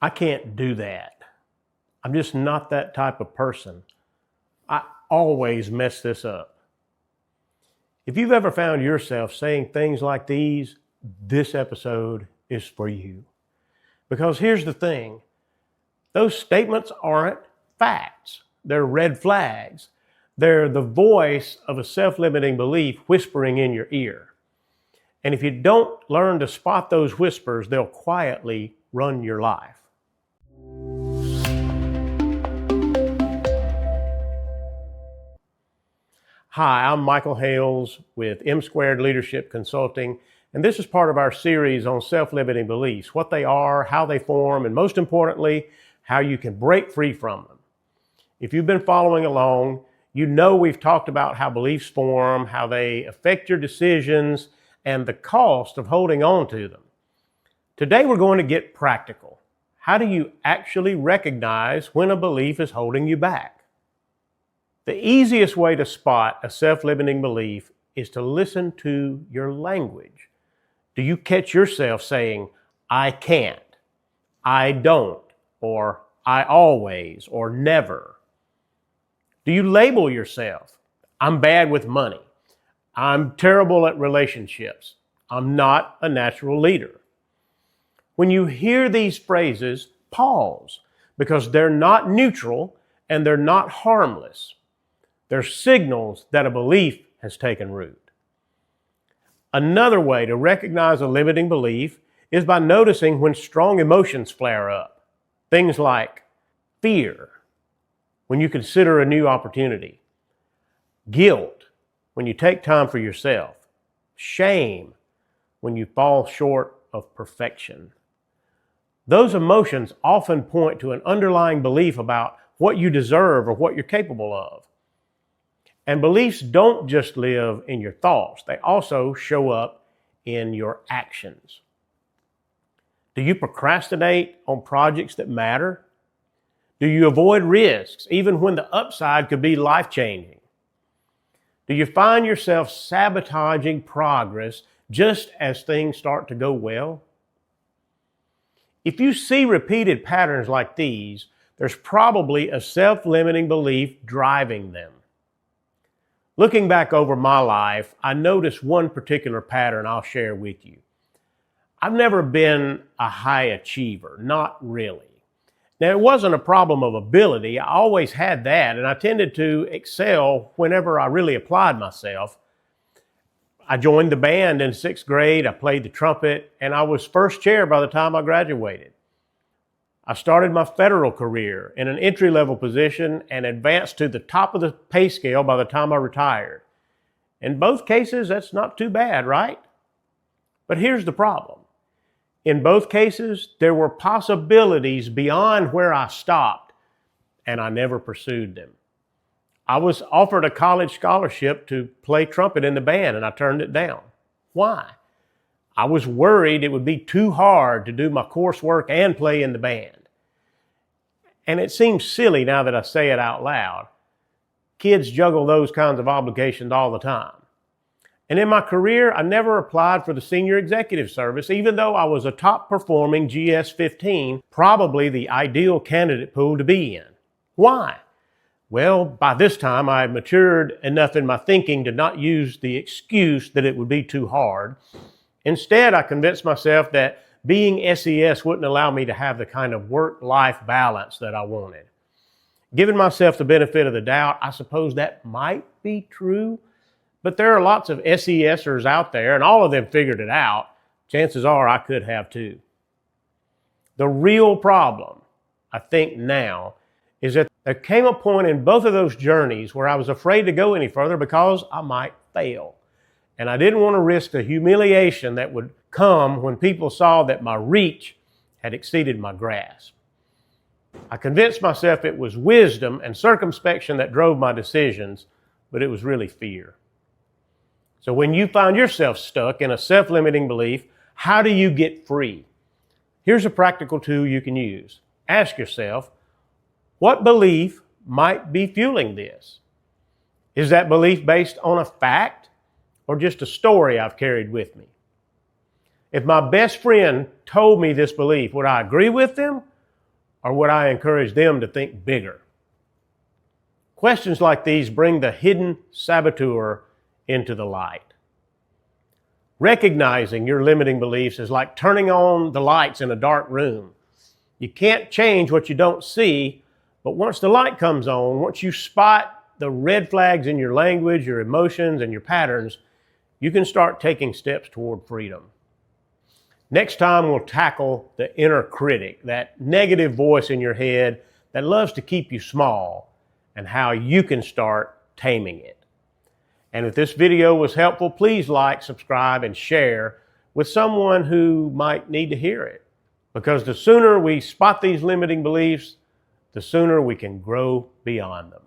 I can't do that. I'm just not that type of person. I always mess this up. If you've ever found yourself saying things like these, this episode is for you. Because here's the thing, those statements aren't facts. They're red flags. They're the voice of a self-limiting belief whispering in your ear. And if you don't learn to spot those whispers, they'll quietly run your life. Hi, I'm Michael Hales with M Squared Leadership Consulting, and this is part of our series on self-limiting beliefs, what they are, how they form, and most importantly, how you can break free from them. If you've been following along, you know we've talked about how beliefs form, how they affect your decisions, and the cost of holding on to them. Today we're going to get practical. How do you actually recognize when a belief is holding you back? The easiest way to spot a self-limiting belief is to listen to your language. Do you catch yourself saying, I can't, I don't, or I always, or never? Do you label yourself? I'm bad with money. I'm terrible at relationships. I'm not a natural leader. When you hear these phrases, pause, because they're not neutral and they're not harmless. They're signals that a belief has taken root. Another way to recognize a limiting belief is by noticing when strong emotions flare up. Things like fear, when you consider a new opportunity, guilt, when you take time for yourself, shame, when you fall short of perfection. Those emotions often point to an underlying belief about what you deserve or what you're capable of. And beliefs don't just live in your thoughts, they also show up in your actions. Do you procrastinate on projects that matter? Do you avoid risks, even when the upside could be life-changing? Do you find yourself sabotaging progress just as things start to go well? If you see repeated patterns like these, there's probably a self-limiting belief driving them. Looking back over my life, I noticed one particular pattern I'll share with you. I've never been a high achiever, not really. Now, it wasn't a problem of ability. I always had that, and I tended to excel whenever I really applied myself. I joined the band in 6th grade, I played the trumpet, and I was first chair by the time I graduated. I started my federal career in an entry-level position and advanced to the top of the pay scale by the time I retired. In both cases, that's not too bad, right? But here's the problem. In both cases, there were possibilities beyond where I stopped, and I never pursued them. I was offered a college scholarship to play trumpet in the band, and I turned it down. Why? I was worried it would be too hard to do my coursework and play in the band. And it seems silly now that I say it out loud. Kids juggle those kinds of obligations all the time. And in my career, I never applied for the senior executive service, even though I was a top performing GS-15, probably the ideal candidate pool to be in. Why? Well, by this time I had matured enough in my thinking to not use the excuse that it would be too hard. Instead, I convinced myself that being SES wouldn't allow me to have the kind of work-life balance that I wanted. Giving myself the benefit of the doubt, I suppose that might be true, but there are lots of SESers out there, and all of them figured it out. Chances are I could have too. The real problem, I think now, is that there came a point in both of those journeys where I was afraid to go any further because I might fail. And I didn't want to risk the humiliation that would come when people saw that my reach had exceeded my grasp. I convinced myself it was wisdom and circumspection that drove my decisions, but it was really fear. So when you find yourself stuck in a self-limiting belief, how do you get free? Here's a practical tool you can use. Ask yourself, what belief might be fueling this? Is that belief based on a fact or just a story I've carried with me? If my best friend told me this belief, would I agree with them or would I encourage them to think bigger? Questions like these bring the hidden saboteur into the light. Recognizing your limiting beliefs is like turning on the lights in a dark room. You can't change what you don't see, but once the light comes on, once you spot the red flags in your language, your emotions, and your patterns, you can start taking steps toward freedom. Next time, we'll tackle the inner critic, that negative voice in your head that loves to keep you small, and how you can start taming it. And if this video was helpful, please like, subscribe, and share with someone who might need to hear it. Because the sooner we spot these limiting beliefs, the sooner we can grow beyond them.